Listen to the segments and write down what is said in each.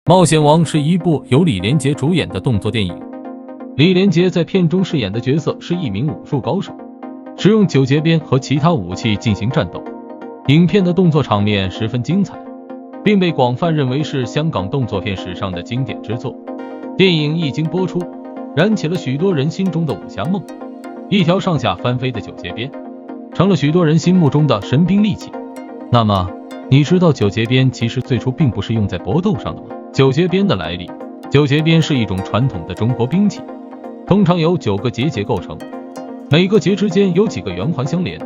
冒险王是一部由李连杰主演的动作电影。李连杰在片中饰演的角色是一名武术高手，使用九节鞭和其他武器进行战斗。影片的动作场面十分精彩，并被广泛认为是香港动作片史上的经典之作。电影一经播出，燃起了许多人心中的武侠梦。一条上下翻飞的九节鞭，成了许多人心目中的神兵利器。那么，你知道九节鞭其实最初并不是用在搏斗上的吗？九节鞭的来历，九节鞭是一种传统的中国兵器，通常由9个节构成，每个节之间有几个圆环相连。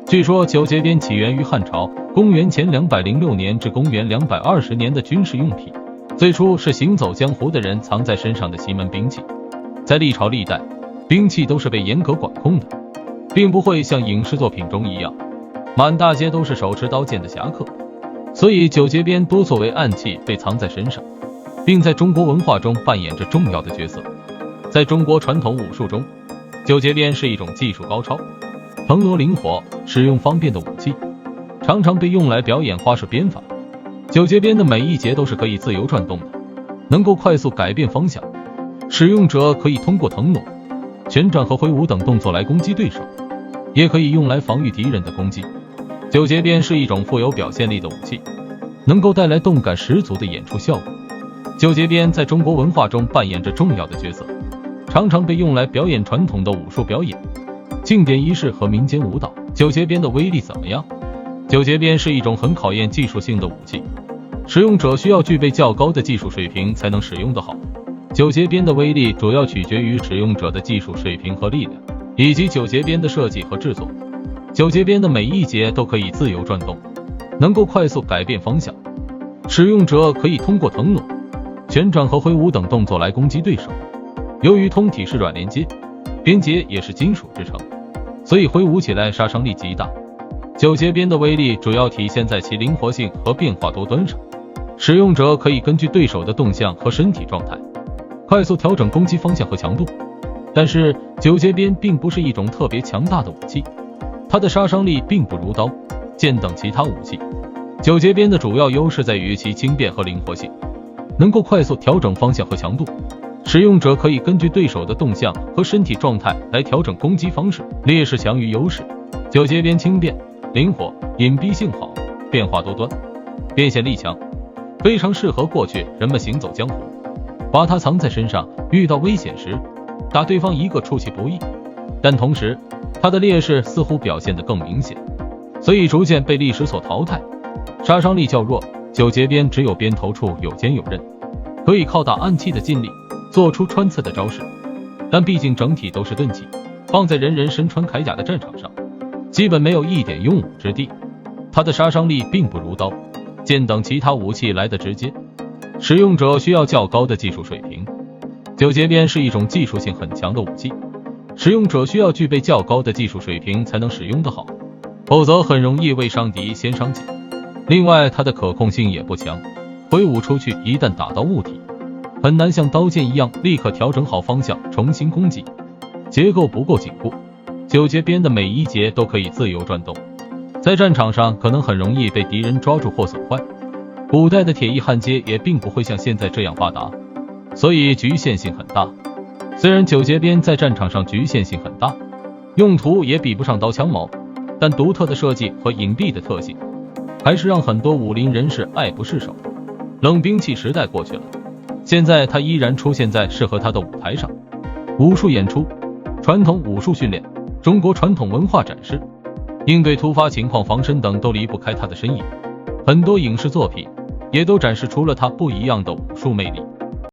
据说九节鞭起源于汉朝，公元前206年至公元220年的军事用品，最初是行走江湖的人藏在身上的奇门兵器。在历朝历代，兵器都是被严格管控的，并不会像影视作品中一样，满大街都是手持刀剑的侠客，所以九节鞭多作为暗器被藏在身上，并在中国文化中扮演着重要的角色。在中国传统武术中，九节鞭是一种技术高超、腾挪灵活、使用方便的武器，常常被用来表演花式鞭法。九节鞭的每一节都是可以自由转动的，能够快速改变方向，使用者可以通过腾挪、旋转和挥舞等动作来攻击对手，也可以用来防御敌人的攻击。九节鞭是一种富有表现力的武器，能够带来动感十足的演出效果。九节鞭在中国文化中扮演着重要的角色，常常被用来表演传统的武术表演、庆典仪式和民间舞蹈。九节鞭的威力怎么样？九节鞭是一种很考验技术性的武器，使用者需要具备较高的技术水平才能使用得好。九节鞭的威力主要取决于使用者的技术水平和力量，以及九节鞭的设计和制作。九节鞭的每一节都可以自由转动，能够快速改变方向，使用者可以通过腾挪、旋转和挥舞等动作来攻击对手。由于通体是软连接，鞭节也是金属制成，所以挥舞起来杀伤力极大。九节鞭的威力主要体现在其灵活性和变化多端上，使用者可以根据对手的动向和身体状态，快速调整攻击方向和强度。但是九节鞭并不是一种特别强大的武器，它的杀伤力并不如刀、剑等其他武器。九节鞭的主要优势在于其轻便和灵活性，能够快速调整方向和强度，使用者可以根据对手的动向和身体状态来调整攻击方式，劣势强于优势。九节鞭轻便、灵活、隐蔽性好，变化多端，变现力强，非常适合过去人们行走江湖，把它藏在身上，遇到危险时打对方一个出其不意。但同时它的劣势似乎表现得更明显，所以逐渐被历史所淘汰。杀伤力较弱，九节鞭只有鞭头处有尖有刃，可以靠打暗器的劲力做出穿刺的招式，但毕竟整体都是钝器，放在人人身穿铠甲的战场上，基本没有一点用武之地。它的杀伤力并不如刀、剑等其他武器来得直接，使用者需要较高的技术水平。九节鞭是一种技术性很强的武器，使用者需要具备较高的技术水平才能使用得好，否则很容易为伤敌先伤己。另外，它的可控性也不强，挥舞出去一旦打到物体，很难像刀剑一样立刻调整好方向重新攻击，结构不够紧固。九节鞭的每一节都可以自由转动，在战场上可能很容易被敌人抓住或损坏。古代的铁艺焊接也并不会像现在这样发达，所以局限性很大。虽然九节鞭在战场上局限性很大，用途也比不上刀枪矛，但独特的设计和隐蔽的特性还是让很多武林人士爱不释手。冷兵器时代过去了，现在它依然出现在适合它的舞台上，武术演出、传统武术训练、中国传统文化展示、应对突发情况防身等都离不开它的身影。很多影视作品也都展示出了它不一样的武术魅力。